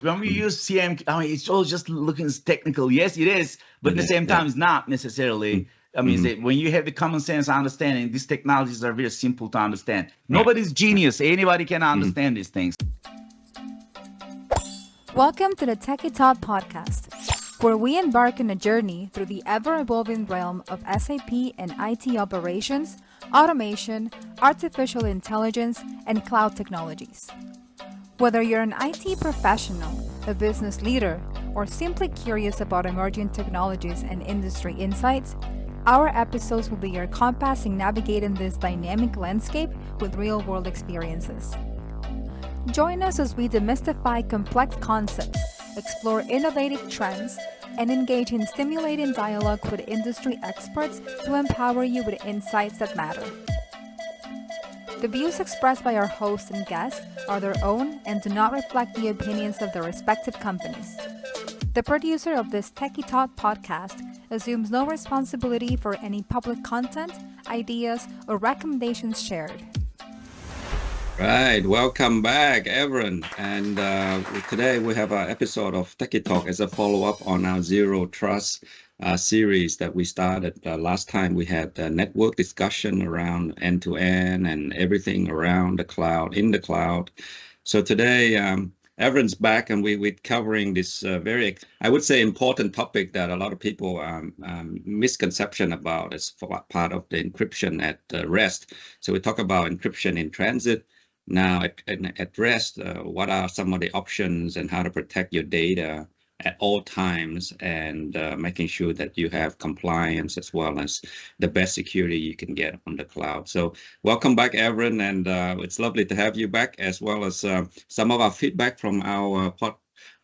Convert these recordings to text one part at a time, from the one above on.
when we use CMK, I mean, it's all just looking technical. Yes, it is, but at the same time, it's not necessarily. I mean, when you have the common sense understanding, these technologies are very simple to understand. Nobody's genius. Anybody can understand these things. Welcome to the Tekitok Podcast, where we embark on a journey through the ever-evolving realm of SAP and IT operations, automation, artificial intelligence, and cloud technologies. Whether you're an IT professional, a business leader, or simply curious about emerging technologies and industry insights, our episodes will be your compass in navigating this dynamic landscape with real-world experiences. Join us as we demystify complex concepts, explore innovative trends, and engage in stimulating dialogue with industry experts to empower you with insights that matter. The views expressed by our hosts and guests are their own and do not reflect the opinions of their respective companies. The producer of this Tekitok podcast assumes no responsibility for any public content, ideas, or recommendations shared. Right, welcome back, Evren. And today we have an episode of Tekitok as a follow-up on our Zero Trust series that we started. Last time we had a network discussion around end-to-end and everything around the cloud, in the cloud. So today, Evren's back and we're covering this very, I would say, important topic that a lot of people misconception about as part of the encryption at rest. So we talk about encryption in transit. Now, at rest, what are some of the options and how to protect your data at all times and making sure that you have compliance as well as the best security you can get on the cloud. So welcome back, Evren, and it's lovely to have you back, as well as some of our feedback from our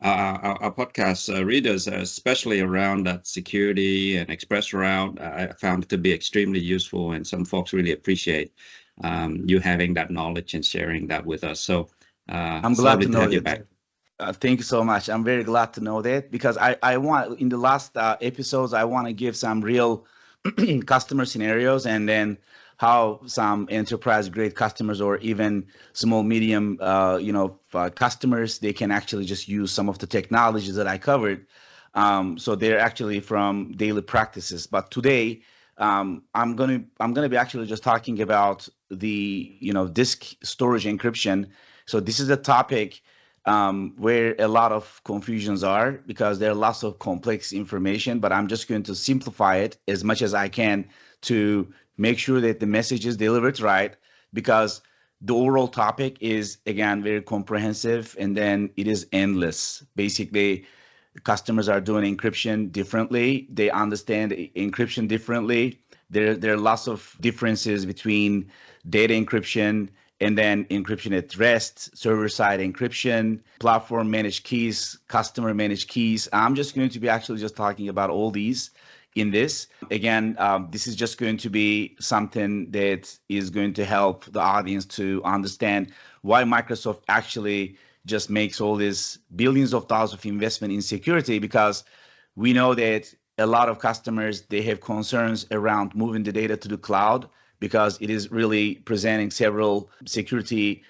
podcast readers, especially around that security and express route. I found it to be extremely useful, and some folks really appreciate you having that knowledge and sharing that with us. So I'm glad to know have you that. back. Thank you so much. I'm very glad to know that, because I want, in the last episodes, I want to give some real customer scenarios, and then how some enterprise grade customers or even small medium customers, they can actually just use some of the technologies that I covered. So they're actually from daily practices. But today, I'm gonna be actually just talking about the disk storage encryption. So this is a topic where a lot of confusions are, because there are lots of complex information, but I'm just going to simplify it as much as I can to make sure that the message is delivered right, because the overall topic is, again, very comprehensive, and then it is endless. Basically, customers are doing encryption differently. They understand encryption differently. There are lots of differences between data encryption and then encryption at rest, server-side encryption, platform managed keys, customer managed keys. I'm just going to be actually just talking about all these in this. Again, this is just going to be something that is going to help the audience to understand why Microsoft actually just makes all these billions of dollars of investment in security, because we know that a lot of customers, they have concerns around moving the data to the cloud, because it is really presenting several security,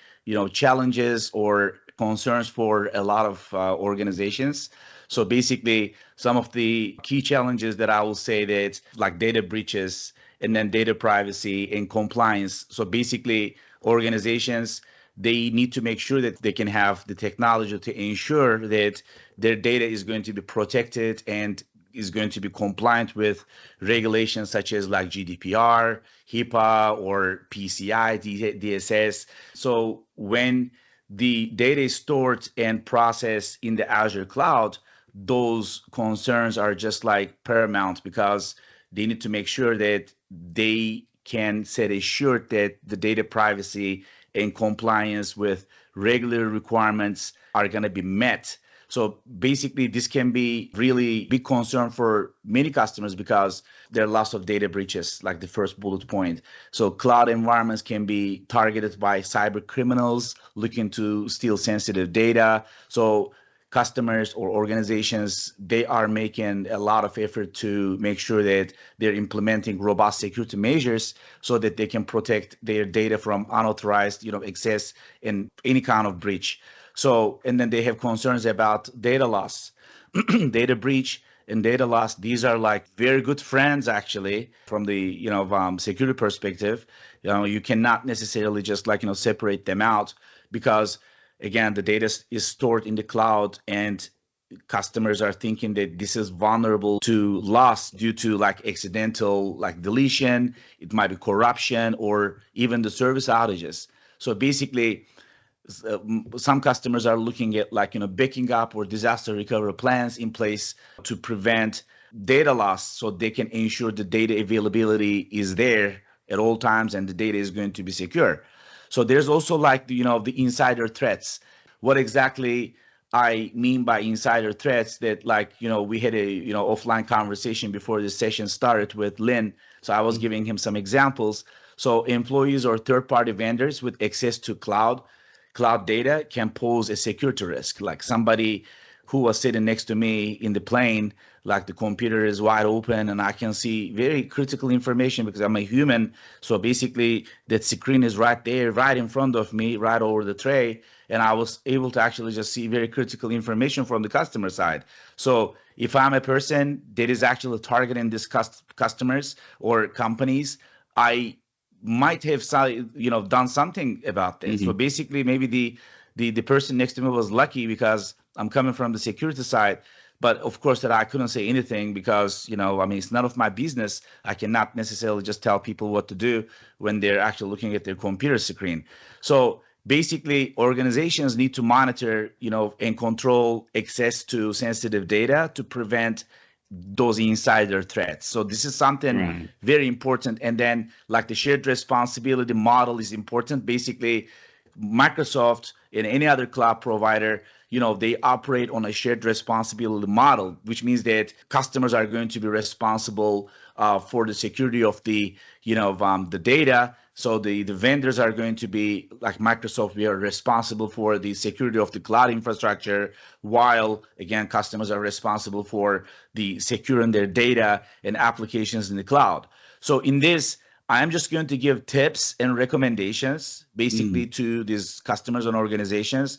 challenges or concerns for a lot of organizations. So basically, some of the key challenges that I will say, that like data breaches and then data privacy and compliance. So basically, organizations, they need to make sure that they can have the technology to ensure that their data is going to be protected and is going to be compliant with regulations such as like GDPR, HIPAA, or PCI, DSS. So when the data is stored and processed in the Azure cloud, those concerns are just like paramount, because they need to make sure that they can set assured that the data privacy and compliance with regular requirements are going to be met. So basically, this can be really big concern for many customers, because there are lots of data breaches, like the first bullet point. So cloud environments can be targeted by cyber criminals looking to steal sensitive data. So customers or organizations, they are making a lot of effort to make sure that they're implementing robust security measures so that they can protect their data from unauthorized, access and any kind of breach. So, and then they have concerns about data loss, data breach, and data loss. These are like very good friends actually from the security perspective. You cannot necessarily just separate them out, because again, the data is stored in the cloud, and customers are thinking that this is vulnerable to loss due to like accidental deletion. It might be corruption or even the service outages. So basically, some customers are looking at backing up or disaster recovery plans in place to prevent data loss, so they can ensure the data availability is there at all times and the data is going to be secure. So there's also the insider threats. What exactly I mean by insider threats, that we had a offline conversation before the session started with Linh. So I was giving him some examples. So employees or third-party vendors with access to cloud data can pose a security risk. Like somebody who was sitting next to me in the plane, like the computer is wide open and I can see very critical information because I'm a human. So basically that screen is right there, right in front of me, right over the tray. And I was able to actually just see very critical information from the customer side. So if I'm a person that is actually targeting these customers or companies, I might have done something about this. So basically maybe the person next to me was lucky because I'm coming from the security side, but of course that I couldn't say anything because it's none of my business. I cannot necessarily just tell people what to do when they're actually looking at their computer screen. So basically organizations need to monitor and control access to sensitive data to prevent those insider threats. So this is something very important. And then the shared responsibility model is important. Basically, Microsoft and any other cloud provider, they operate on a shared responsibility model, which means that customers are going to be responsible for the security of the data. So the vendors are going to be like Microsoft. We are responsible for the security of the cloud infrastructure, while again, customers are responsible for the securing their data and applications in the cloud. So in this, I'm just going to give tips and recommendations basically to these customers and organizations.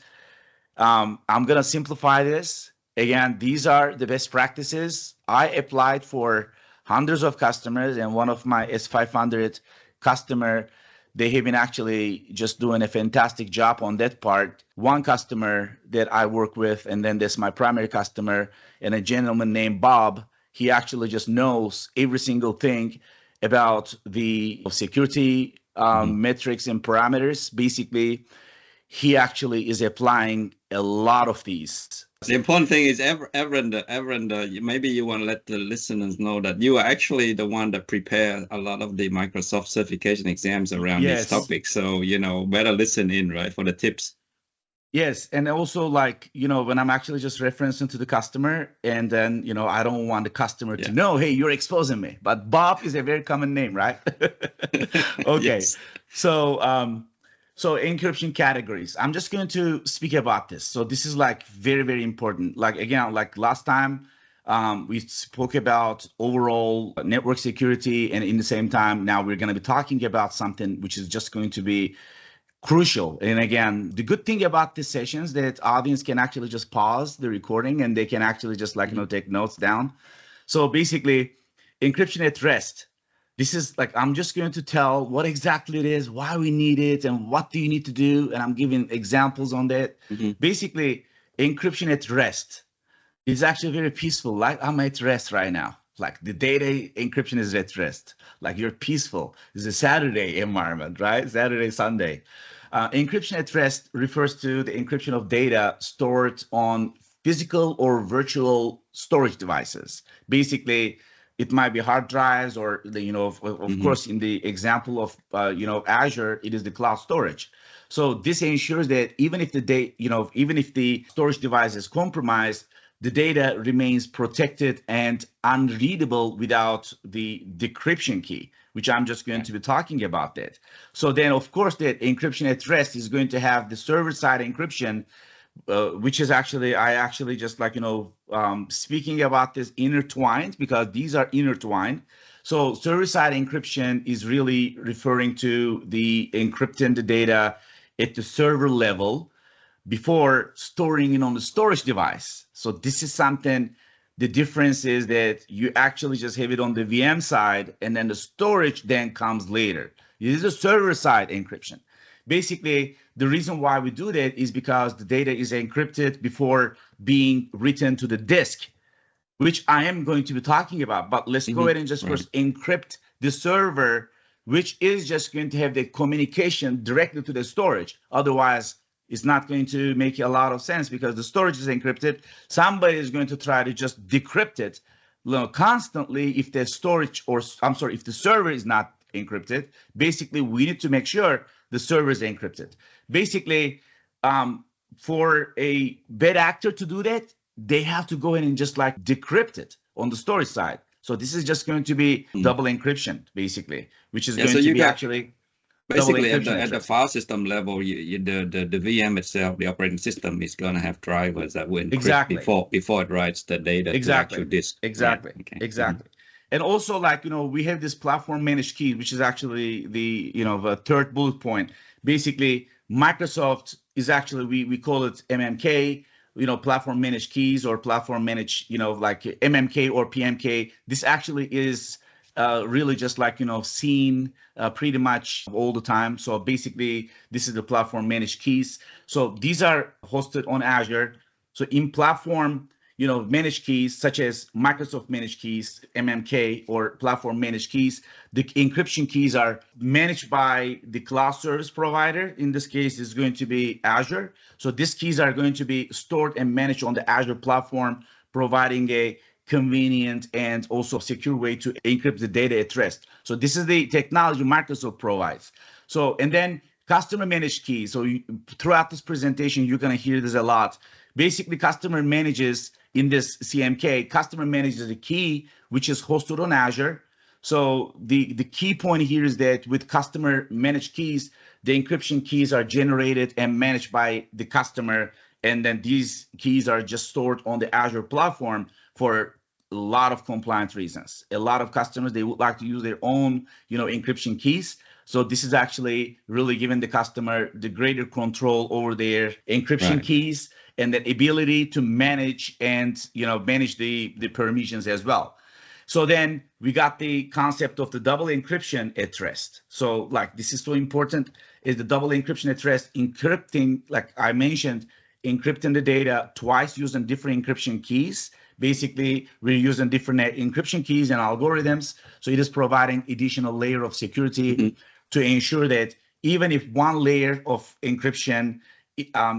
I'm going to simplify this. Again, these are the best practices. I applied for hundreds of customers, and one of my S500 customer, they have been actually just doing a fantastic job on that part. One customer that I work with, and then there's my primary customer, and a gentleman named Bob, he actually just knows every single thing about the security metrics and parameters. Basically, he actually is applying a lot of these. The important thing is, Evren, maybe you want to let the listeners know that you are actually the one that prepare a lot of the Microsoft certification exams around these topics. So, better listen in, right, for the tips. Yes. And also when I'm actually just referencing to the customer, and then, I don't want the customer to know, hey, you're exposing me. But Bob is a very common name, right? Okay. Yes. So encryption categories. I'm just going to speak about this. So this is very, very important. Again, last time we spoke about overall network security, and in the same time, now we're going to be talking about something which is just going to be crucial. And again, the good thing about these sessions that audience can actually just pause the recording and they can actually just take notes down. So basically, encryption at rest. This is I'm just going to tell what exactly it is, why we need it, and what do you need to do. And I'm giving examples on that. Basically, encryption at rest is actually very peaceful. I'm at rest right now. The data encryption is at rest. You're peaceful. It's a Saturday environment, right? Saturday, Sunday. Encryption at rest refers to the encryption of data stored on physical or virtual storage devices. Basically, it might be hard drives, or of course, in the example of Azure, it is the cloud storage. So this ensures that even if the storage device is compromised, the data remains protected and unreadable without the decryption key, which I'm just going to be talking about that. So then, of course, that encryption at rest is going to have the server-side encryption, which is actually, speaking about this intertwined, because these are intertwined. So server-side encryption is really referring to the encrypting the data at the server level before storing it on the storage device. So this is something, the difference is that you actually just have it on the VM side, and then the storage then comes later. This is a server side encryption. Basically, the reason why we do that is because the data is encrypted before being written to the disk, which I am going to be talking about. But let's go ahead and just first encrypt the server, which is just going to have the communication directly to the storage. Otherwise, it's not going to make a lot of sense because the storage is encrypted. Somebody is going to try to just decrypt it, constantly if the storage, or I'm sorry, if the server is not encrypted. Basically, we need to make sure the server is encrypted. Basically, for a bad actor to do that, they have to go in and just like decrypt it on the storage side. So this is just going to be double encryption, basically, which is going to be actually basically at the file system level. The VM itself, the operating system, is going to have drivers that will encrypt before it writes the data to actual disk. Exactly. Right? Okay. Exactly. And also, like, we have this platform managed keys, which is actually the third bullet point. Basically, Microsoft is actually, we call it MMK, platform managed keys, or platform managed, like MMK or PMK. This actually is really just like, seen pretty much all the time. So basically, this is the platform managed keys. So these are hosted on Azure. So in platform, managed keys, such as Microsoft managed keys, MMK, or platform managed keys, the encryption keys are managed by the cloud service provider. In this case, is going to be Azure. So these keys are going to be stored and managed on the Azure platform, providing a convenient and also secure way to encrypt the data at rest. So this is the technology Microsoft provides. So, and then customer managed keys. So throughout this presentation, you're going to hear this a lot. Basically, customer manages, in this CMK, customer manages a key which is hosted on Azure. So the key point here is that with customer managed keys, the encryption keys are generated and managed by the customer, and then these keys are just stored on the Azure platform for a lot of compliance reasons. A lot of customers, they would like to use their own, encryption keys. So this is actually really giving the customer the greater control over their encryption keys, and the ability to manage and manage the permissions as well. So then we got the concept of the double encryption at rest. So like, this is so important, is the double encryption at rest, encrypting, like I mentioned, encrypting the data twice using different encryption keys. Basically, we're using different encryption keys and algorithms. So it is providing additional layer of security to ensure that even if one layer of encryption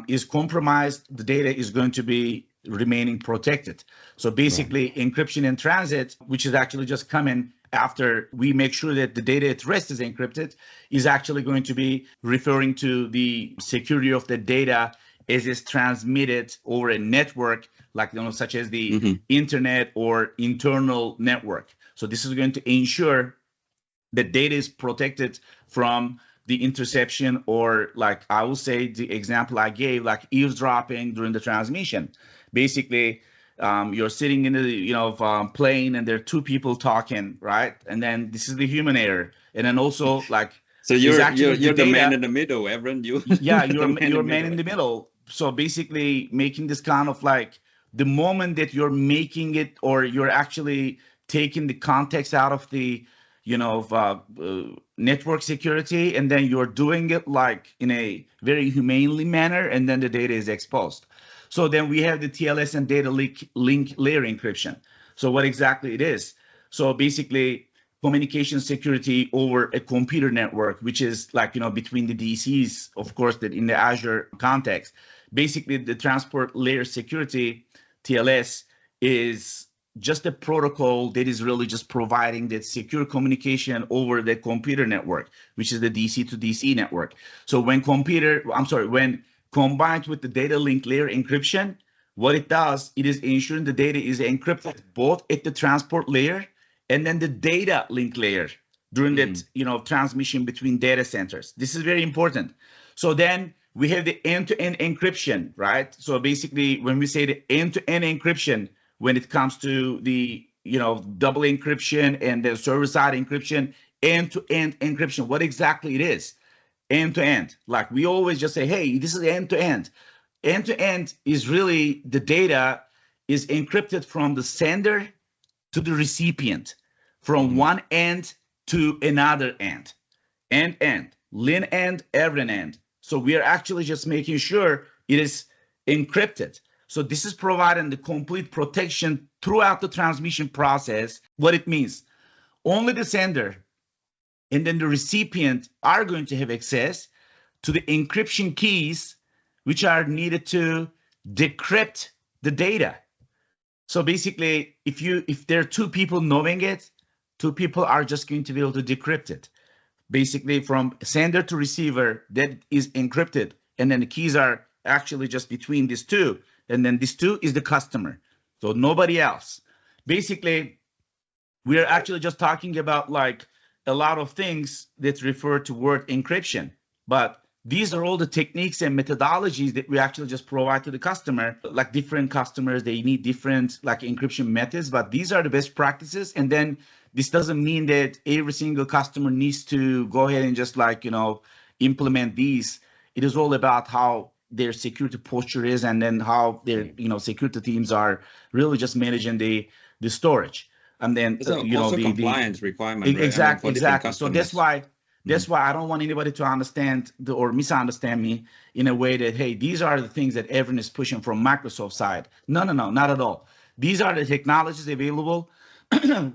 is compromised, the data is going to be remaining protected. So basically, encryption in transit, which is actually just coming after we make sure that the data at rest is encrypted, is actually going to be referring to the security of the data as it's transmitted over a network, like such as the internet or internal network. So this is going to ensure that data is protected from the interception, or like I will say the example I gave, like eavesdropping during the transmission. Basically, you're sitting in the plane and there are two people talking, right? And then this is the human error, and then also like so you're the man in the middle, Evren. You're man in the middle. So basically, making this kind of like the moment that you're making it, or you're actually taking the context out of the network security, and then you're doing it like in a very humanely manner, and then the data is exposed. So then we have the TLS and data link layer encryption. So what exactly it is? So basically, communication security over a computer network, which is like, between the DCs, of course, that in the Azure context. Basically, the transport layer security, TLS, is just a protocol that is really just providing that secure communication over the computer network, which is the DC to DC network. So when combined with the data link layer encryption, what it does, it is ensuring the data is encrypted both at the transport layer and then the data link layer during that transmission between data centers. This is very important. So then we have the end-to-end encryption, right? So basically, when we say the end-to-end encryption, when it comes to the double encryption and the server-side encryption, end-to-end encryption, what exactly it is? End-to-end. Like we always just say, hey, this is end-to-end. End-to-end is really the data is encrypted from the sender to the recipient, from one end to another end. End, Lin end, Evren end. So we are actually just making sure it is encrypted. So this is providing the complete protection throughout the transmission process. What it means, only the sender and then the recipient are going to have access to the encryption keys, which are needed to decrypt the data. So basically, if there are two people knowing it, two people are just going to be able to decrypt it. Basically, from sender to receiver, that is encrypted, and then the keys are actually just between these two, and then this two is the customer, so nobody else. Basically, we are actually just talking about like a lot of things that refer to word encryption, but these are all the techniques and methodologies that we actually just provide to the customer. Like different customers, they need different like encryption methods, but these are the best practices. And then this doesn't mean that every single customer needs to go ahead and just like, implement these. It is all about how their security posture is, and then how their, security teams are really just managing the storage. And then, So also the compliance requirement, right? exactly. So customers. that's why I don't want anybody to understand or misunderstand me in a way that, hey, these are the things that everyone is pushing from Microsoft side. No, not at all. These are the technologies available.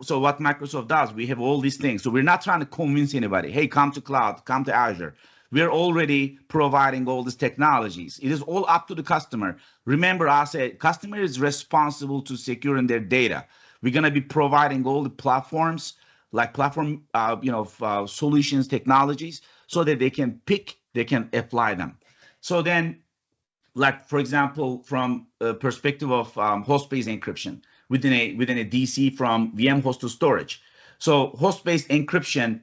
So what Microsoft does, we have all these things. So we're not trying to convince anybody, hey, come to cloud, come to Azure. We're already providing all these technologies. It is all up to the customer. Remember, I said customer is responsible to securing their data. We're going to be providing all the platforms, like platform, solutions, technologies, so that they can apply them. So then, like, for example, from a perspective of host-based encryption within a DC from VM host to storage. So host-based encryption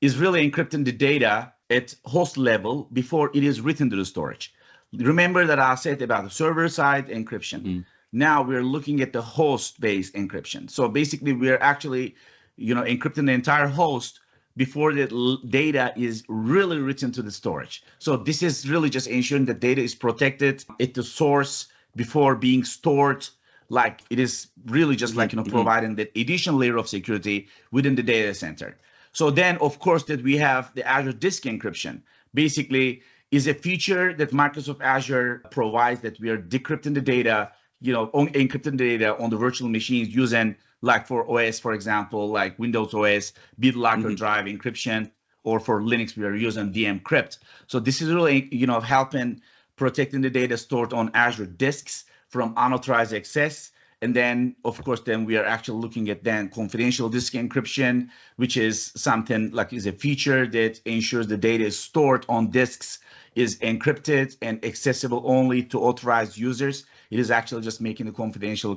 is really encrypting the data at host level before it is written to the storage. Remember that I said about the server-side encryption. Now we're looking at the host-based encryption. So basically, we're actually, encrypting the entire host before the data is really written to the storage. So this is really just ensuring that data is protected at the source before being stored. Like it is really just like, providing that additional layer of security within the data center. So then, of course, that we have the Azure Disk Encryption. Basically, is a feature that Microsoft Azure provides that we are decrypting the data, encrypting the data on the virtual machines using, like for OS, for example, like Windows OS, BitLocker drive encryption, or for Linux, we are using dmcrypt. So this is really, helping protecting the data stored on Azure disks from unauthorized access. And then, of course, then we are actually looking at then confidential disk encryption, which is something like is a feature that ensures the data is stored on disks is encrypted and accessible only to authorized users. It is actually just making the confidential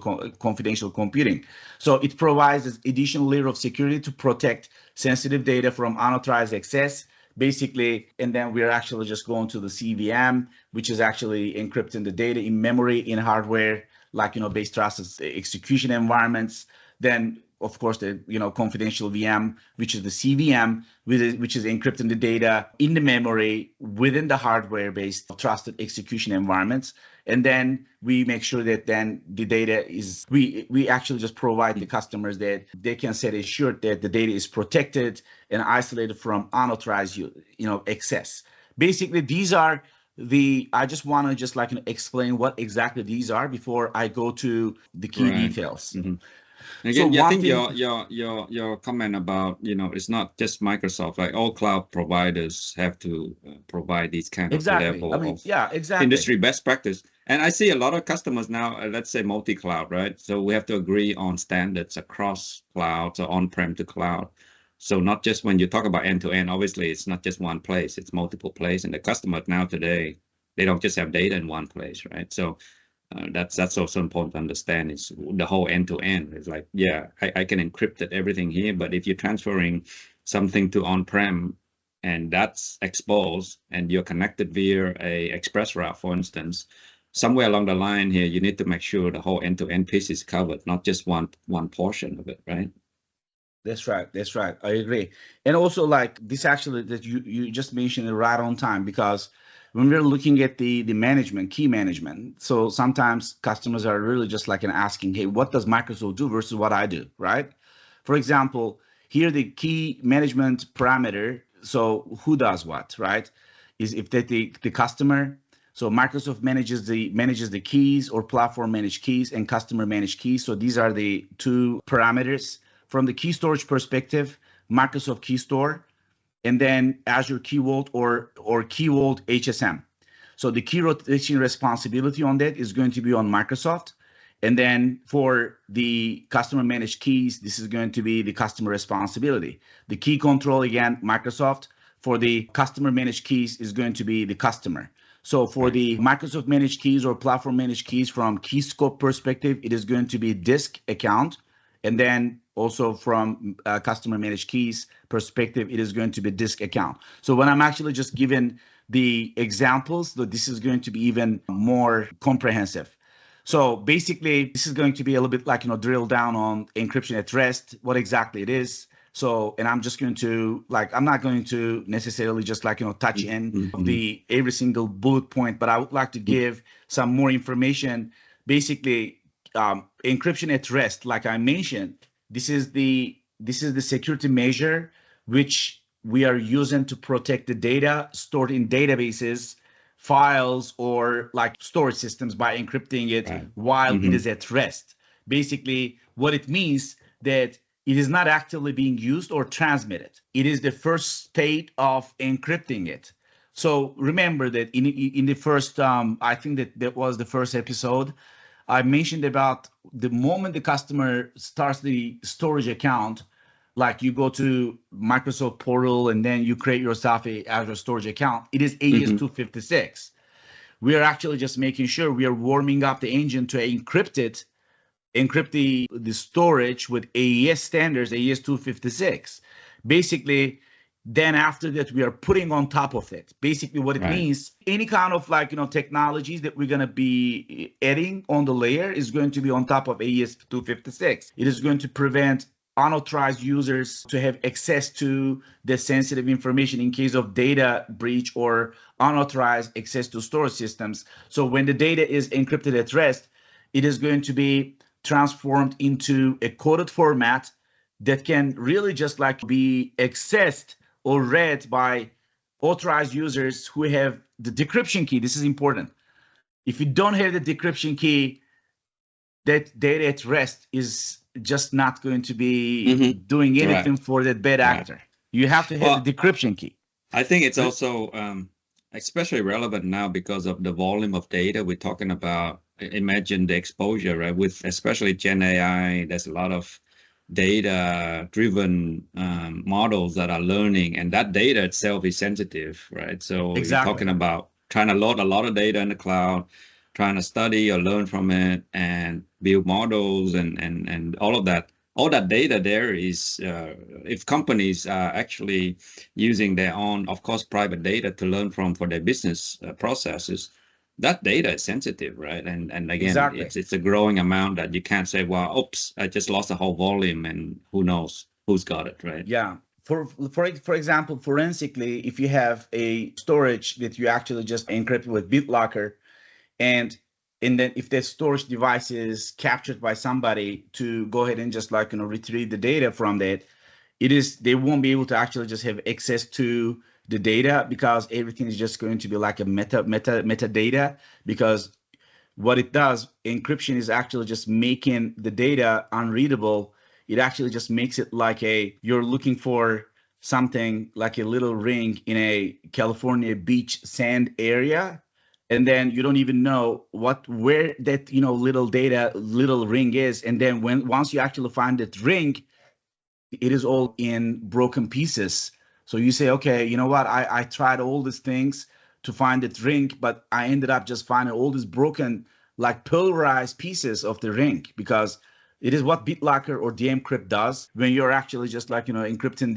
computing. So it provides this additional layer of security to protect sensitive data from unauthorized access, basically. And then we're actually just going to the CVM, which is actually encrypting the data in memory, in hardware, like, based trusted execution environments. Then, of course, the, confidential VM, which is the CVM, which is encrypting the data in the memory within the hardware-based trusted execution environments. And then we make sure that then the data is, we actually just provide the customers that they can set assured that the data is protected and isolated from unauthorized, access. Basically, these are I just want to just like explain what exactly these are before I go to the key details. Again, I think your comment about, it's not just Microsoft, like all cloud providers have to provide these kind of level of industry best practice. And I see a lot of customers now, let's say multi-cloud, right? So we have to agree on standards across clouds or on-prem to cloud. So not just when you talk about end-to-end, obviously it's not just one place, it's multiple places. And the customer now today, they don't just have data in one place, right? So that's also important to understand. It's the whole end-to-end. It's like, I can encrypt everything here, but if you're transferring something to on-prem and that's exposed and you're connected via a express route, for instance, somewhere along the line here, you need to make sure the whole end-to-end piece is covered, not just one portion of it, right? That's right. I agree. And also, like this actually that you just mentioned it right on time, because when we're looking at the management, key management, so sometimes customers are really just like asking, hey, what does Microsoft do versus what I do, right? For example, here the key management parameter, so who does what, right? Is if that the customer, so Microsoft manages the keys, or platform managed keys and customer managed keys. So these are the two parameters. From the key storage perspective, Microsoft Key Store, and then Azure Key Vault or Key Vault HSM. So the key rotation responsibility on that is going to be on Microsoft. And then for the customer managed keys, this is going to be the customer responsibility. The key control, again, Microsoft. For the customer managed keys is going to be the customer. So for the Microsoft managed keys or platform managed keys from key scope perspective, it is going to be disk account. And then also from customer managed keys perspective, it is going to be disk account. So when I'm actually just giving the examples, this is going to be even more comprehensive. So basically, this is going to be a little bit like, drill down on encryption at rest, what exactly it is. So, and I'm just going to I'm not going to necessarily just touch in the every single bullet point, but I would like to give some more information. Basically, encryption at rest, like I mentioned, this is the security measure which we are using to protect the data stored in databases, files, or storage systems by encrypting it while it is at rest. Basically, what it means that it is not actively being used or transmitted. It is the first state of encrypting it. So remember that in the first, I think that was the first episode, I mentioned about the moment the customer starts the storage account, like you go to Microsoft portal and then you create yourself a Azure storage account, it is AES 256. We are actually just making sure we are warming up the engine to encrypt the storage with AES standards, AES 256. Basically, then after that, we are putting on top of it. Basically, what it means, any kind of technologies that we're going to be adding on the layer is going to be on top of AES 256. It is going to prevent unauthorized users to have access to the sensitive information in case of data breach or unauthorized access to storage systems. So when the data is encrypted at rest, it is going to be transformed into a coded format that can really just be accessed or read by authorized users who have the decryption key. This is important. If you don't have the decryption key, that data at rest is just not going to be doing anything for that bad actor. You have to have the decryption key. I think it's also especially relevant now because of the volume of data we're talking about. Imagine the exposure, right? With especially Gen AI, there's a lot of data-driven models that are learning, and that data itself is sensitive, right? So You're talking about trying to load a lot of data in the cloud, trying to study or learn from it, and build models, and all of that. All that data there is, if companies are actually using their own, of course, private data to learn from for their business processes, that data is sensitive, right? And again, it's a growing amount that you can't say, well, oops, I just lost the whole volume and who knows who's got it, right? Yeah. For example, forensically, if you have a storage that you actually just encrypt with BitLocker, and then if the storage device is captured by somebody to go ahead and just retrieve the data from that, they won't be able to actually just have access to the data because everything is just going to be like a metadata, because what it does, encryption is actually just making the data unreadable. It actually just makes it like you're looking for something like a little ring in a California beach sand area, and then you don't even know where that little ring is, and then once you actually find that ring, it is all in broken pieces. So you say, okay, you know what? I tried all these things to find that ring, but I ended up just finding all these broken, polarized pieces of the ring, because it is what BitLocker or DMCrypt does when you're actually just encrypting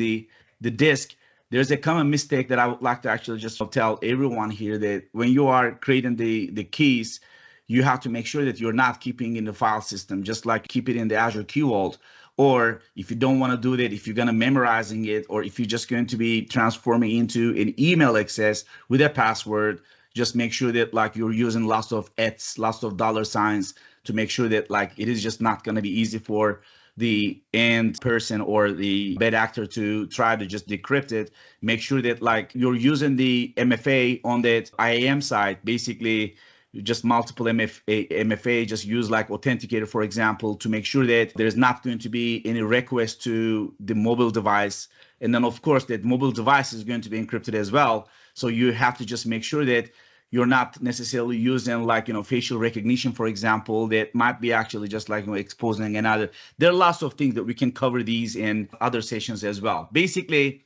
the disk. There's a common mistake that I would like to actually just tell everyone here, that when you are creating the keys, you have to make sure that you're not keeping in the file system, just keep it in the Azure Key Vault. Or if you don't want to do that, if you're going to memorizing it, or if you're just going to be transforming into an email access with a password, just make sure that like you're using lots of ets, lots of dollar signs to make sure that like it is just not going to be easy for the end person or the bad actor to try to just decrypt it. Make sure that like you're using the MFA on that IAM side, basically just multiple MFA, just use like Authenticator, for example, to make sure that there's not going to be any request to the mobile device. And then, of course, that mobile device is going to be encrypted as well. So you have to just make sure that you're not necessarily using like, facial recognition, for example, that might be actually just like exposing another. There are lots of things that we can cover these in other sessions as well. Basically,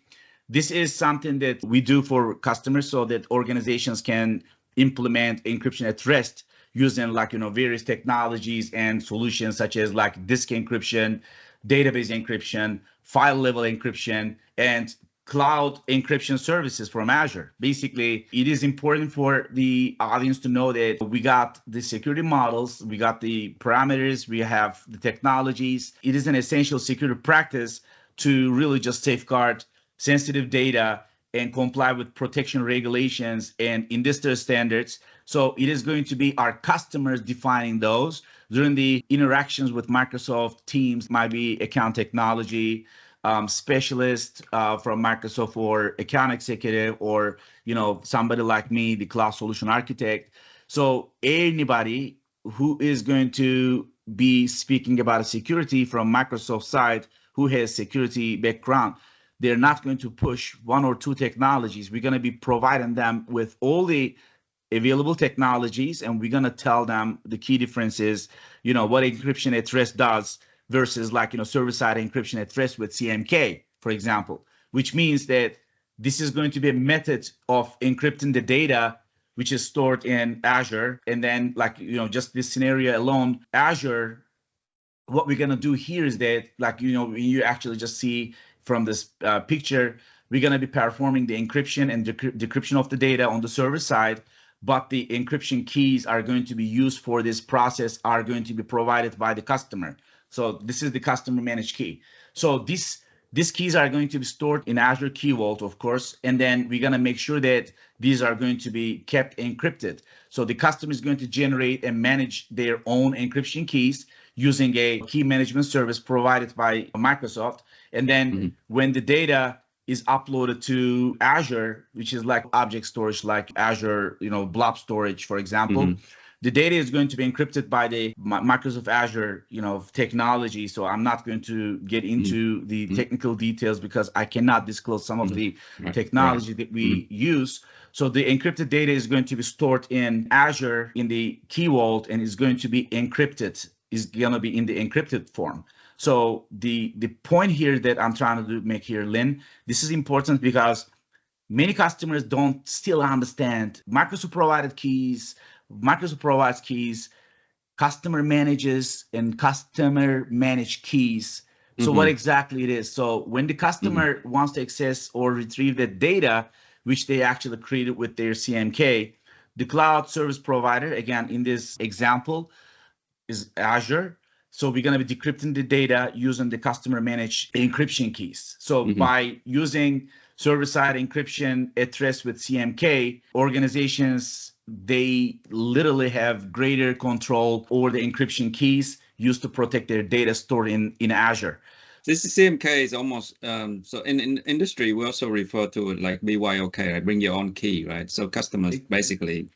this is something that we do for customers so that organizations can implement encryption at rest using like, various technologies and solutions such as like disk encryption, database encryption, file level encryption, and cloud encryption services from Azure. Basically, it is important for the audience to know that we got the security models, we got the parameters, we have the technologies. It is an essential security practice to really just safeguard sensitive data and comply with protection regulations and industry standards. So it is going to be our customers defining those. During the interactions with Microsoft Teams, might be account technology specialist from Microsoft, or account executive, or somebody like me, the cloud solution architect. So anybody who is going to be speaking about security from Microsoft side, who has security background, they're not going to push one or two technologies. We're going to be providing them with all the available technologies, and we're going to tell them the key differences, what encryption at rest does versus like, server-side encryption at rest with CMK, for example, which means that this is going to be a method of encrypting the data which is stored in Azure. And then like, just this scenario alone, Azure, what we're going to do here is that like, you actually just see from this picture, we're going to be performing the encryption and decryption of the data on the server side, but the encryption keys are going to be used for this process are going to be provided by the customer. So this is the customer managed key. So these keys are going to be stored in Azure Key Vault, of course, and then we're going to make sure that these are going to be kept encrypted. So the customer is going to generate and manage their own encryption keys using a key management service provided by Microsoft. And then when the data is uploaded to Azure, which is like object storage, like Azure, blob storage, for example, the data is going to be encrypted by the Microsoft Azure, technology. So I'm not going to get into the technical details because I cannot disclose some of the technology that we use. So the encrypted data is going to be stored in Azure in the Key Vault and is going to be encrypted, is going to be in the encrypted form. So the point here that I'm trying to make here, Lynn, this is important because many customers don't still understand Microsoft provided keys. Microsoft provides keys, customer manages and customer managed keys. So what exactly it is? So when the customer wants to access or retrieve the data, which they actually created with their CMK, the cloud service provider, again, in this example, is Azure. So we're going to be decrypting the data using the customer managed encryption keys. So by using server-side encryption at rest with CMK, organizations, they literally have greater control over the encryption keys used to protect their data stored in Azure. This CMK is almost, so in industry, we also refer to it like BYOK, right? Bring your own key, right? So customers basically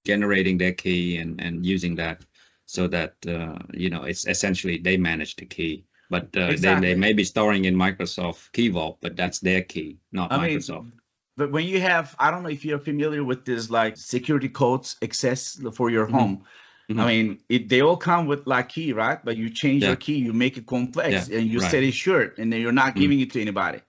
generating their key and using that so that, it's essentially they manage the key. But they may be storing in Microsoft Key Vault, but that's their key, not Microsoft. But when you have, I don't know if you're familiar with this like security codes access for your home. I mean, they all come with like key, right? But you change your key, you make it complex, and you set it short, and then you're not giving it to anybody.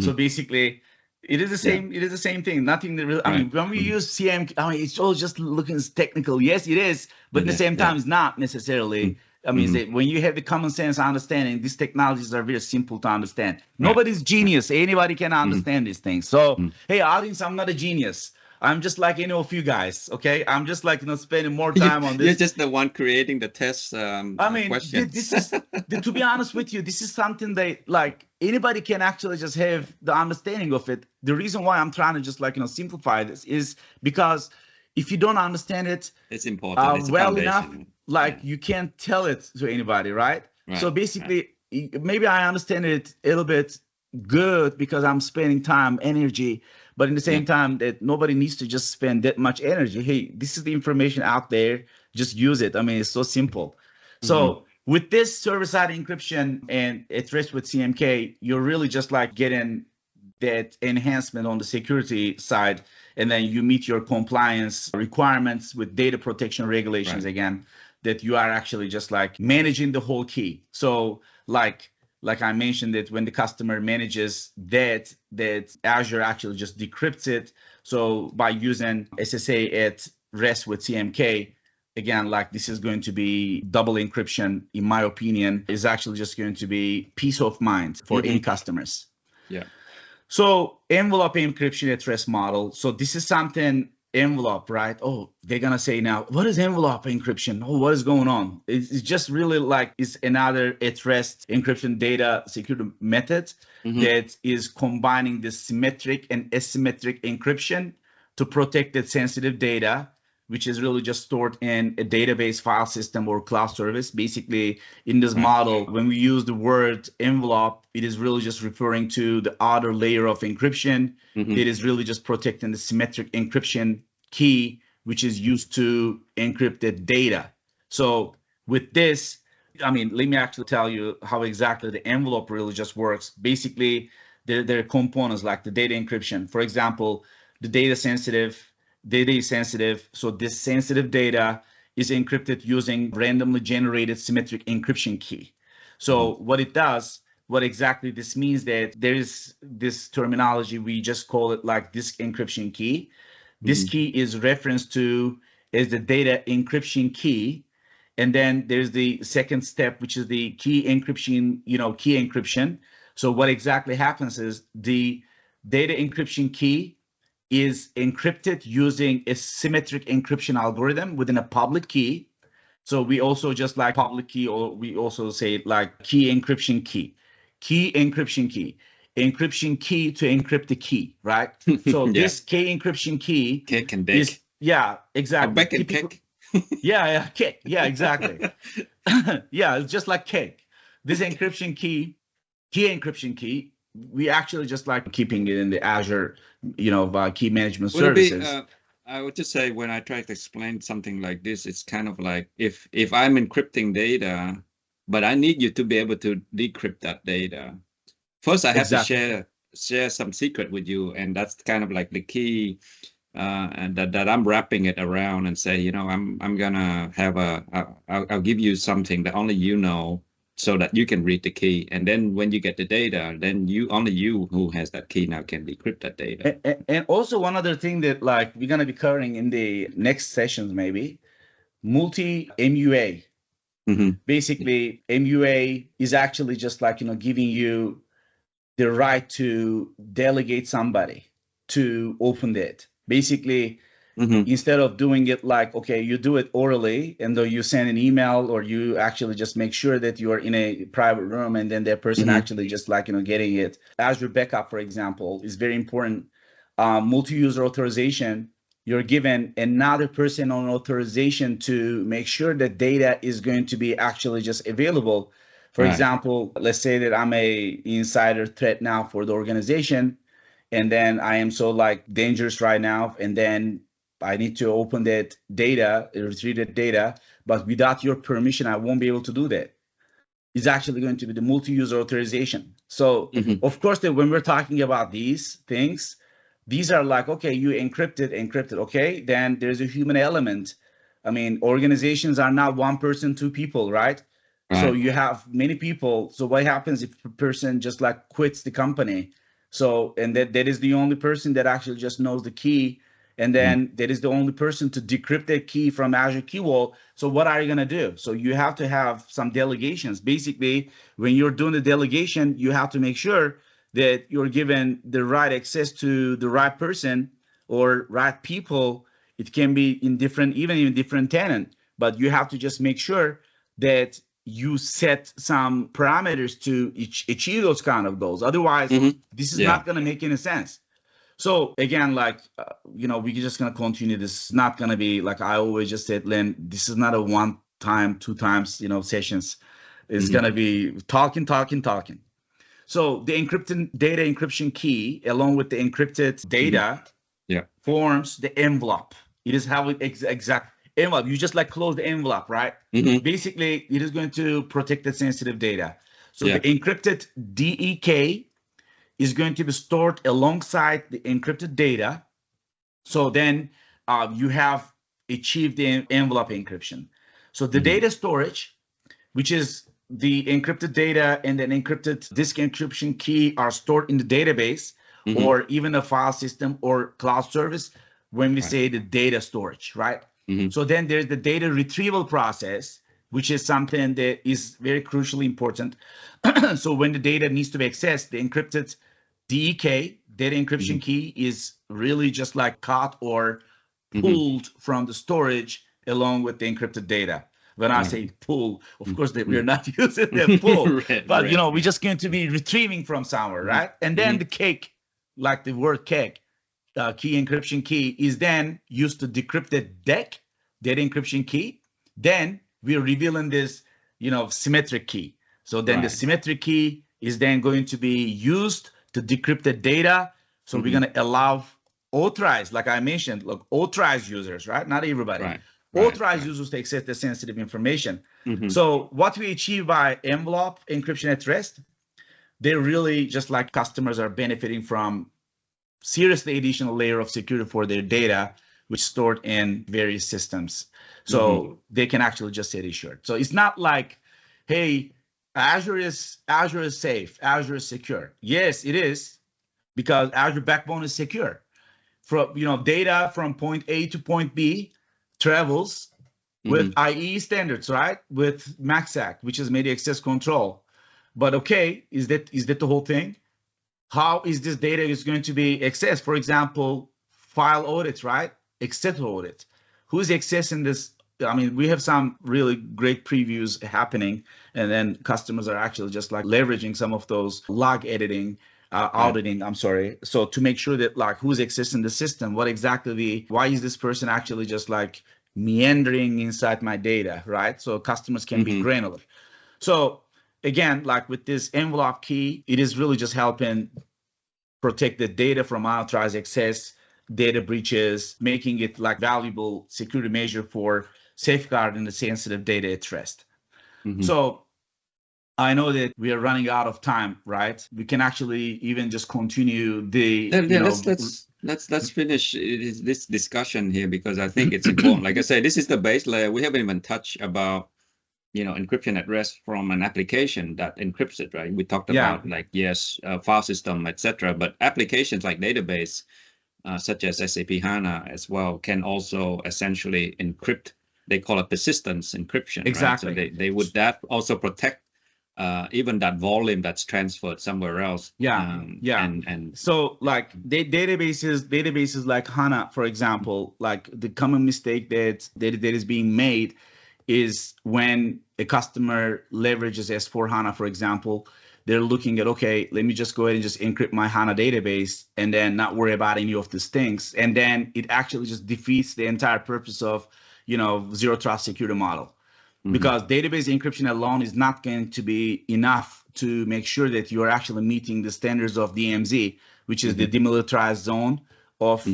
So basically, it is the same. It is the same thing. Nothing that really. I mean, when we use CM, I mean, it's all just looking technical. Yes, it is, but at the same time, it's not necessarily. I mean, when you have the common sense understanding, these technologies are very simple to understand. Nobody's genius. Anybody can understand these things. So, hey, audience, I'm not a genius. I'm just like a few guys, okay? I'm just like spending more time on this. You're just the one creating the test questions. This is, to be honest with you, this is something that like anybody can actually just have the understanding of it. The reason why I'm trying to just like simplify this is because if you don't understand it it's important. It's a well foundation. enough, like you can't tell it to anybody, right? So basically, maybe I understand it a little bit good because I'm spending time, energy, but in the same time that nobody needs to just spend that much energy. Hey, this is the information out there, just use it. I mean, it's so simple. So with this server-side encryption and at rest with CMK, you're really just like getting that enhancement on the security side, and then you meet your compliance requirements with data protection regulations again, that you are actually just like managing the whole key. So like I mentioned, that when the customer manages that Azure actually just decrypts it. So by using SSA at rest with CMK, again, like this is going to be double encryption, in my opinion, is actually just going to be peace of mind for any customers. Yeah. So envelope encryption at rest model. So this is something envelope, right? Oh, they're going to say now, what is envelope encryption? Oh, what is going on? It's just really like it's another at rest encryption data security method that is combining the symmetric and asymmetric encryption to protect that sensitive data, which is really just stored in a database file system or cloud service. Basically, in this model, when we use the word envelope, it is really just referring to the outer layer of encryption. It is really just protecting the symmetric encryption key, which is used to encrypt the data. So with this, I mean, let me actually tell you how exactly the envelope really just works. Basically, there are components like the data encryption. For example, the data is sensitive. So this sensitive data is encrypted using randomly generated symmetric encryption key. So what it does, what exactly this means, that there is this terminology, we just call it like disk encryption key. This key is referenced to as the data encryption key. And then there's the second step, which is the key encryption, key encryption. So what exactly happens is the data encryption key is encrypted using a symmetric encryption algorithm within a public key. So we also just like public key, or we also say like key encryption key, key encryption key, encryption key to encrypt the key, right? So this key encryption key cake and bake. Is, exactly. Bake and cake. Cake. Yeah, exactly. It's just like cake. This encryption key encryption key, we actually just like keeping it in the Azure, key management services. I would just say, when I try to explain something like this, it's kind of like if I'm encrypting data, but I need you to be able to decrypt that data. First, I have to share some secret with you, and that's kind of like the key, and that I'm wrapping it around and say, I'm gonna have I'll give you something that only you know, so that you can read the key. And then when you get the data, then only you who has that key now can decrypt that data. And also one other thing that like we're going to be covering in the next sessions, maybe multi-MUA. Basically, MUA is actually just like, giving you the right to delegate somebody to open it. Basically, instead of doing it like, okay, you do it orally, and though you send an email, or you actually just make sure that you are in a private room, and then that person actually just like, getting it. Azure backup, for example, is very important. Multi-user authorization, you're given another person on authorization to make sure that data is going to be actually just available. For example, let's say that I'm a insider threat now for the organization, and then I am so like dangerous right now, and then I need to open that data, retrieve that data, but without your permission, I won't be able to do that. It's actually going to be the multi-user authorization. So of course, that when we're talking about these things, these are like, okay, you encrypted, okay, then there's a human element. I mean, organizations are not one person, two people, right? So you have many people. So what happens if a person just like quits the company? So, and that is the only person that actually just knows the key. And then that is the only person to decrypt that key from Azure Key Vault. So what are you going to do? So you have to have some delegations. Basically, when you're doing the delegation, you have to make sure that you're given the right access to the right person or right people. It can be in different tenant, but you have to just make sure that you set some parameters to achieve those kind of goals. Otherwise, this is not going to make any sense. So again, like, we're just going to continue. This is not going to be, like I always just said, Lynn, this is not a one time, two times, sessions. It's going to be talking. So the encrypted data encryption key, along with the encrypted data, forms the envelope. It is how it exact envelope. You just like close the envelope, right? Basically, it is going to protect the sensitive data. So the encrypted DEK is going to be stored alongside the encrypted data. So then you have achieved the envelope encryption. So the data storage, which is the encrypted data and an encrypted disk encryption key, are stored in the database or even a file system or cloud service when we say the data storage, right? So then there's the data retrieval process, which is something that is very crucially important. So when the data needs to be accessed, the encrypted DEK, data encryption key, is really just like caught or pulled from the storage along with the encrypted data. When I say pull, of course, we're not using the pull, but we're just going to be retrieving from somewhere, right? And then the cake, like the word cake, key encryption key, is then used to decrypt the DEK, data encryption key. Then we're revealing this, symmetric key. So then the symmetric key is then going to be used to decrypt the data. So we're going to allow authorized, like I mentioned, authorized users, right? Not everybody. Authorized users to access the sensitive information. So what we achieve by envelope encryption at rest, they're really just like customers are benefiting from seriously additional layer of security for their data, which is stored in various systems. So they can actually just say assured. So it's not like, hey, Azure is safe, Azure is secure. Yes, it is, because Azure backbone is secure. From data from point A to point B travels with IEE standards, right? With MACSAC, which is media access control. But okay, is that the whole thing? How is this data is going to be accessed? For example, file audits, right? Access audit. Who's accessing this? I mean, we have some really great previews happening, and then customers are actually just like leveraging some of those log editing, auditing, So to make sure that like who's accessing the system, why is this person actually just like meandering inside my data, right? So customers can be granular. So again, like with this envelope key, it is really just helping protect the data from unauthorized access, data breaches, making it like valuable security measure for safeguarding the sensitive data at rest. So I know that we are running out of time, right? We can actually even just continue the. Let's finish this discussion here, because I think it's important. Like I said, this is the base layer. We haven't even touched about encryption at rest from an application that encrypts it, right? We talked about file system, etc. But applications like database, such as SAP HANA as well, can also essentially encrypt. They call it persistence encryption. Exactly. Right? So they would that also protect even that volume that's transferred somewhere else. And so like databases like HANA, for example, like the common mistake that is being made is when a customer leverages S4 HANA, for example, they're looking at, okay, let me just go ahead and just encrypt my HANA database and then not worry about any of these things. And then it actually just defeats the entire purpose of, zero trust security model. Because database encryption alone is not going to be enough to make sure that you are actually meeting the standards of DMZ, which is the demilitarized zone of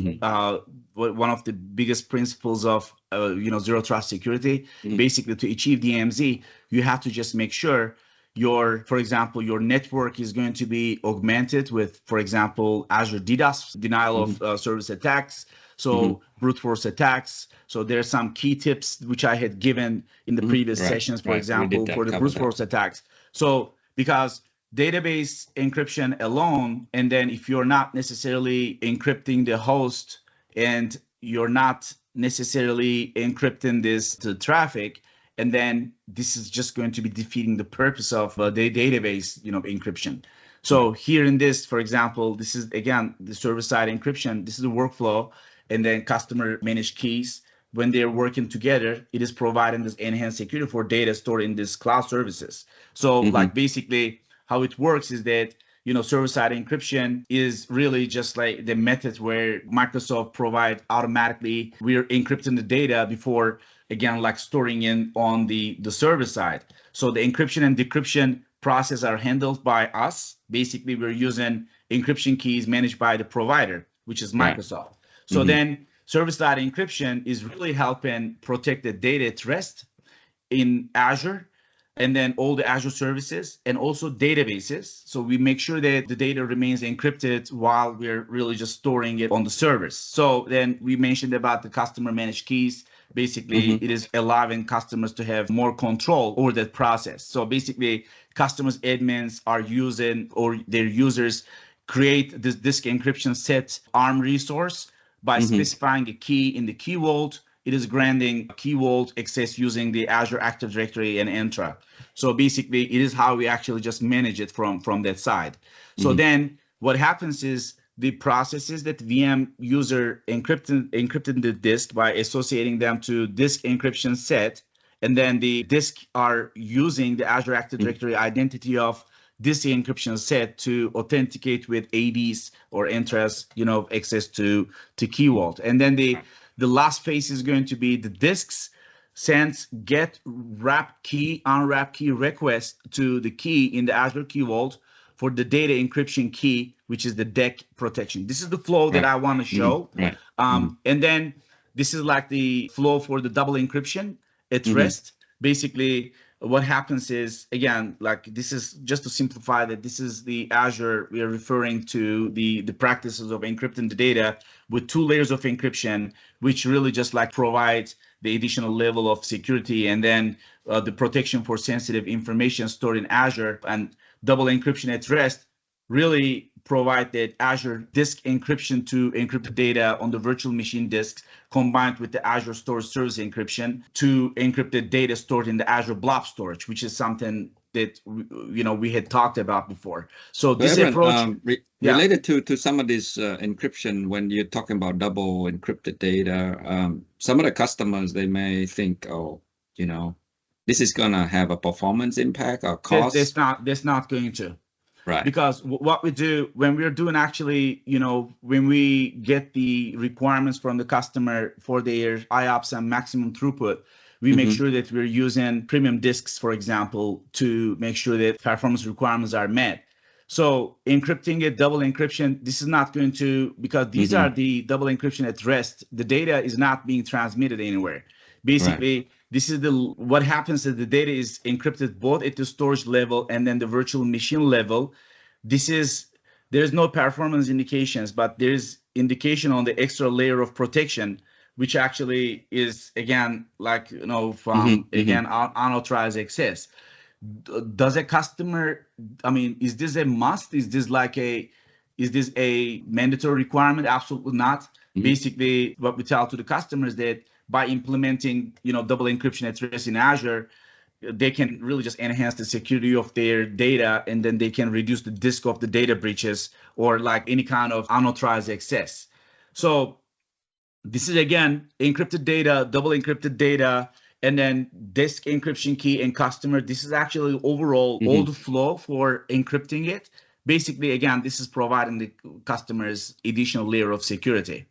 one of the biggest principles of zero trust security. Basically, to achieve DMZ, you have to just make sure for example, your network is going to be augmented with, for example, Azure DDoS, denial of service attacks, so brute force attacks. So there's some key tips which I had given in the previous sessions, for example, for the brute force attacks. So because database encryption alone, and then if you're not necessarily encrypting the host and you're not necessarily encrypting the traffic, and then this is just going to be defeating the purpose of the database, encryption. So here in this, for example, this is again the server-side encryption. This is the workflow, and then customer managed keys. When they're working together, it is providing this enhanced security for data stored in these cloud services. So like basically how it works is that server-side encryption is really just like the method where Microsoft provide automatically. We're encrypting the data before, again, like storing in on the server side. So the encryption and decryption process are handled by us. Basically, we're using encryption keys managed by the provider, which is Microsoft. Right. So then server-side encryption is really helping protect the data at rest in Azure, and then all the Azure services and also databases. So we make sure that the data remains encrypted while we're really just storing it on the servers. So then we mentioned about the customer managed keys. Basically, it is allowing customers to have more control over that process. So basically, customers, admins are using, or their users create this disk encryption set ARM resource by specifying a key in the key vault. It is granting key vault access using the Azure Active Directory and Entra. So basically, it is how we actually just manage it from that side. So then what happens is the processes that VM user encrypted the disk by associating them to disk encryption set, and then the disk are using the Azure Active Directory identity of this encryption set to authenticate with ADs or Entras, access to key vault. And then the last phase is going to be the disks sends get wrap key, unwrap key request to the key in the Azure Key Vault for the data encryption key, which is the DEC protection. This is the flow that I want to show. And then this is like the flow for the double encryption at rest. Basically, what happens is, again, like this is just to simplify that this is the Azure, we are referring to the practices of encrypting the data with 2 layers of encryption, which really just like provides the additional level of security, and then the protection for sensitive information stored in Azure. And double encryption at rest really provide that Azure disk encryption to encrypt the data on the virtual machine disks, combined with the Azure Storage Service encryption to encrypt the data stored in the Azure Blob Storage, which is something that we had talked about before. So this approach related to some of this encryption, when you're talking about double encrypted data, some of the customers, they may think, this is gonna have a performance impact or cost. That's not going to. Right. Because what we do when we're doing actually, when we get the requirements from the customer for their IOPS and maximum throughput, we make sure that we're using premium disks, for example, to make sure that performance requirements are met. So encrypting it, double encryption, this is not going to, because these are the double encryption at rest. The data is not being transmitted anywhere. Basically, this is what happens is the data is encrypted both at the storage level and then the virtual machine level. There's no performance indications, but there's indication on the extra layer of protection, which actually is, again, like, from, again, unauthorized access. Does a customer, is this a must? Is this a mandatory requirement? Absolutely not. Basically, what we tell to the customers that by implementing, double encryption at rest in Azure, they can really just enhance the security of their data, and then they can reduce the risk of the data breaches or like any kind of unauthorized access. So this is, again, encrypted data, double encrypted data, and then disk encryption key and customer. This is actually overall all the flow for encrypting it. Basically, again, this is providing the customers additional layer of security.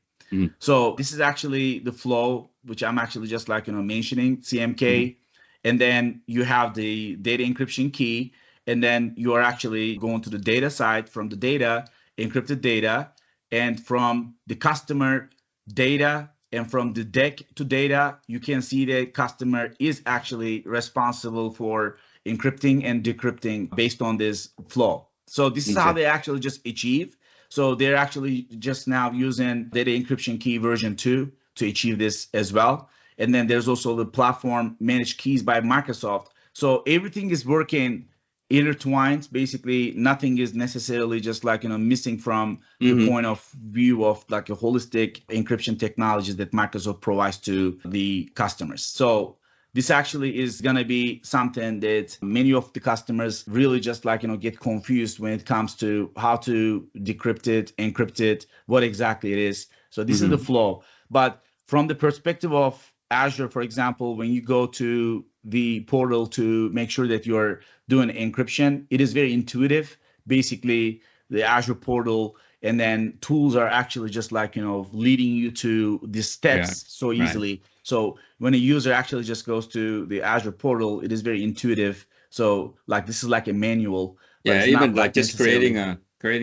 So this is actually the flow, which I'm actually just like, mentioning, CMK. And then you have the data encryption key, and then you are actually going to the data side from the data, encrypted data, and from the customer data, and from the DEC to data, you can see the customer is actually responsible for encrypting and decrypting based on this flow. So this is how they actually just achieve. So they're actually just now using data encryption key version 2 to achieve this as well. And then there's also the platform managed keys by Microsoft. So everything is working intertwined. Basically, nothing is necessarily just like, missing from the point of view of like a holistic encryption technologies that Microsoft provides to the customers. So this actually is going to be something that many of the customers really just like, get confused when it comes to how to decrypt it, encrypt it, what exactly it is. So this is the flow. But from the perspective of Azure, for example, when you go to the portal to make sure that you're doing encryption, it is very intuitive. basically the Azure portal, and then tools are actually just like, leading you to the steps so easily. So when a user actually just goes to the Azure portal, it is very intuitive. So like this is like a manual. But it's even like just creating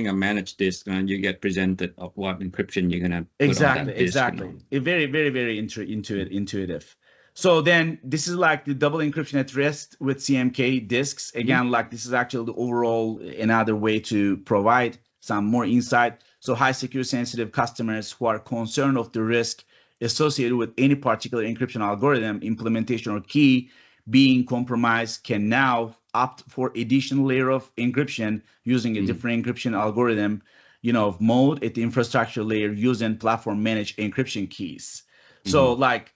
a managed disk, and you get presented of what encryption you're gonna put on that disk. Exactly. Very, very, very intuitive. So then this is like the double encryption at rest with CMK disks. Again, like this is actually the overall another way to provide some more insight. So high security sensitive customers who are concerned of the risk associated with any particular encryption algorithm, implementation, or key being compromised can now opt for additional layer of encryption using a different encryption algorithm, mode at the infrastructure layer using platform managed encryption keys. So like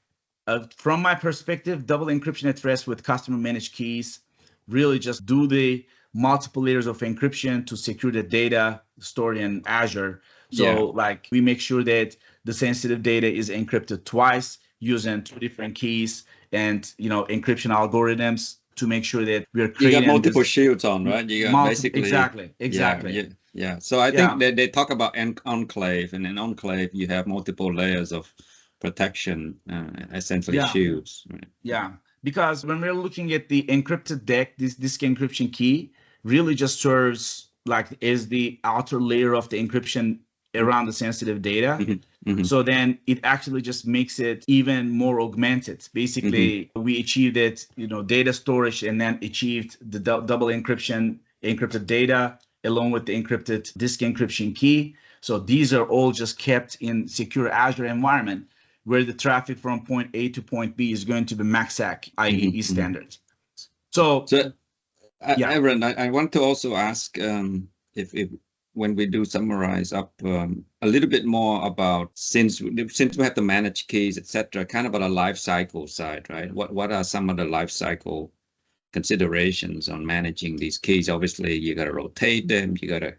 from my perspective, double encryption at rest with customer managed keys really just do the multiple layers of encryption to secure the data stored in Azure. So like we make sure that the sensitive data is encrypted twice using 2 different keys and encryption algorithms to make sure that we are creating. You got multiple shields on, right? You got basically exactly. Yeah. So I think that they talk about enclave, and in enclave you have multiple layers of protection, essentially shields. Right? Yeah, because when we're looking at the encrypted deck, this disk encryption key really just serves like as the outer layer of the encryption around the sensitive data. So then it actually just makes it even more augmented. Basically, we achieved it, data storage, and then achieved the double encrypted data along with the encrypted disk encryption key. So these are all just kept in secure Azure environment where the traffic from point A to point B is going to be MACsec, i.e. standard. So Evren, I want to also ask if when we do summarize up a little bit more about, since we have to manage keys, etc., kind of on a life cycle side, right? What are some of the life cycle considerations on managing these keys? Obviously, you got to rotate them. You got to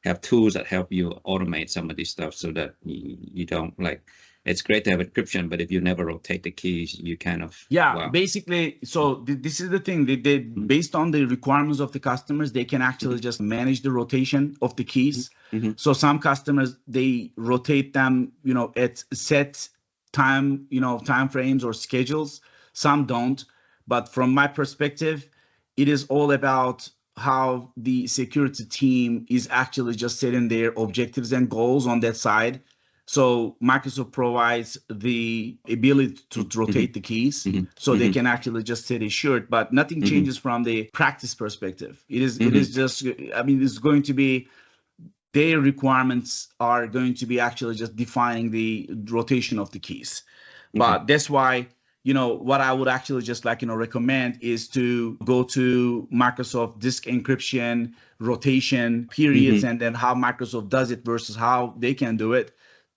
have tools that help you automate some of this stuff so that you don't like. It's great to have encryption, but if you never rotate the keys, you kind of basically. So this is the thing. They based on the requirements of the customers, they can actually just manage the rotation of the keys. So some customers, they rotate them, at set time, time frames or schedules. Some don't. But from my perspective, it is all about how the security team is actually just setting their objectives and goals on that side. So Microsoft provides the ability to rotate the keys, so they can actually just set it short, but nothing changes from the practice perspective. It is just, it's going to be, their requirements are going to be actually just defining the rotation of the keys. But that's why, what I would actually just recommend is to go to Microsoft disk encryption rotation periods, and then how Microsoft does it versus how they can do it.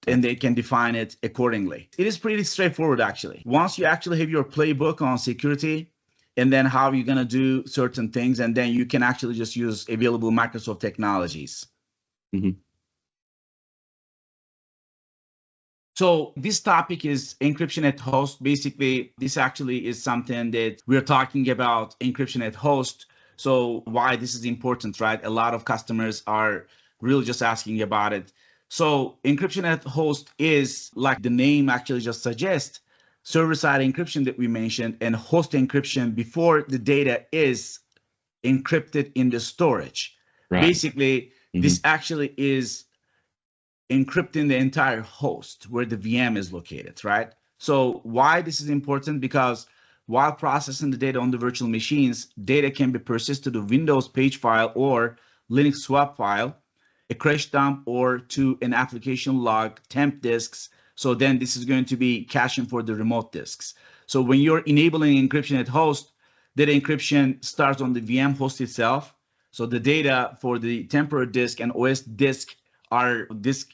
And they can define it accordingly. It is pretty straightforward, actually. Once you actually have your playbook on security, and then how you're going to do certain things, and then you can actually just use available Microsoft technologies. So this topic is encryption at host. Basically, this actually is something that we're talking about, encryption at host. So why this is important, right? A lot of customers are really just asking about it. So encryption at host is, like the name actually just suggests, server-side encryption that we mentioned, and host encryption before the data is encrypted in the storage. Right. Basically, this actually is encrypting the entire host where the VM is located, right? So why this is important? Because while processing the data on the virtual machines, data can be persisted to Windows page file or Linux swap file, a crash dump, or to an application log, temp disks. So then this is going to be caching for the remote disks. So when you're enabling encryption at host, data encryption starts on the VM host itself. So the data for the temporary disk and OS disk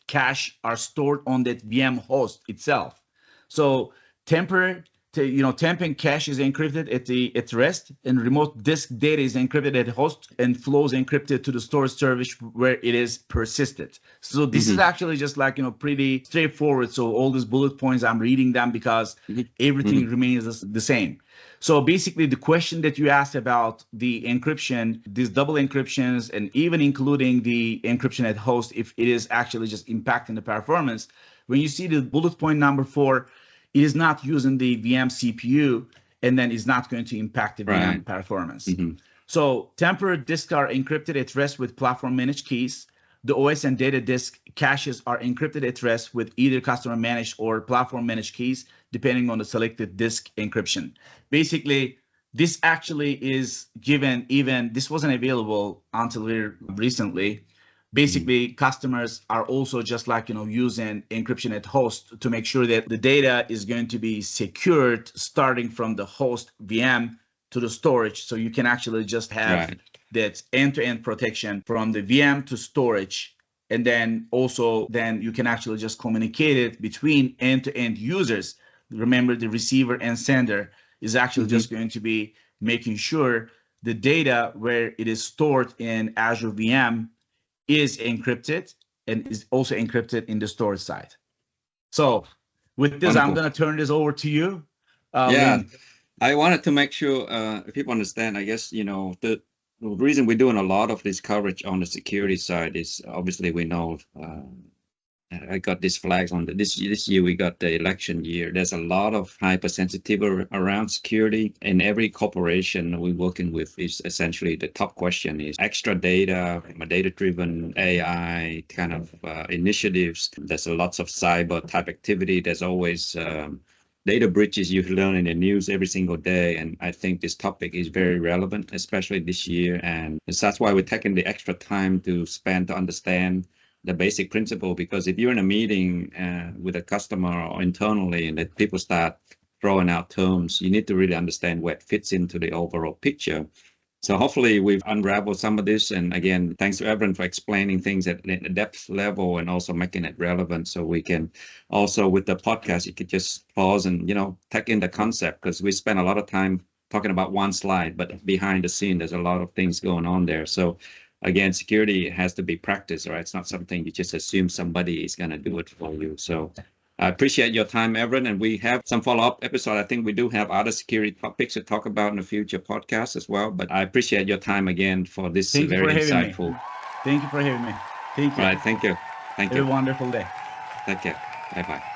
cache are stored on that VM host itself. So temporary temp and cache is encrypted at rest, and remote disk data is encrypted at host, and flows encrypted to the storage service where it is persisted. So this is actually just like, pretty straightforward. So all these bullet points, I'm reading them because everything remains the same. So basically, the question that you asked about the encryption, these double encryptions, and even including the encryption at host, if it is actually just impacting the performance, when you see the bullet point number 4, it is not using the VM CPU, and then is not going to impact the VM performance. So temporary disks are encrypted at rest with platform managed keys. The OS and data disk caches are encrypted at rest with either customer managed or platform managed keys, depending on the selected disk encryption. Basically, this actually is given, even this wasn't available until very recently. Basically, customers are also just like, using encryption at host to make sure that the data is going to be secured starting from the host VM to the storage. So you can actually just have that end-to-end protection from the VM to storage. And then also you can actually just communicate it between end-to-end users. Remember, the receiver and sender is actually just going to be making sure the data where it is stored in Azure VM is encrypted and is also encrypted in the storage side. So with this, wonderful. I'm going to turn this over to you. Lynn. I wanted to make sure people understand, I guess, the reason we're doing a lot of this coverage on the security side is obviously we know I got these flags on this year. We got the election year. There's a lot of hypersensitivity around security. In every corporation we're working with is essentially the top question is extra data, data-driven AI kind of initiatives. There's lots of cyber type activity. There's always data breaches you learn in the news every single day. And I think this topic is very relevant, especially this year. And that's why we're taking the extra time to spend to understand the basic principle, because if you're in a meeting with a customer or internally and that people start throwing out terms, you need to really understand where it fits into the overall picture. So hopefully we've unraveled some of this. And again, thanks to Evren for explaining things at the depth level and also making it relevant. So we can also, with the podcast, you could just pause and, take in the concept, because we spend a lot of time talking about one slide, but behind the scene, there's a lot of things going on there. So again, security has to be practiced, right? It's not something you just assume somebody is going to do it for you. So I appreciate your time, Evren, and we have some follow-up episode. I think we do have other security topics to talk about in the future podcast as well. But I appreciate your time again for this very insightful. Thank you for having me. Thank you. All right, thank you. Thank you. Have a wonderful day. Take care. Bye-bye.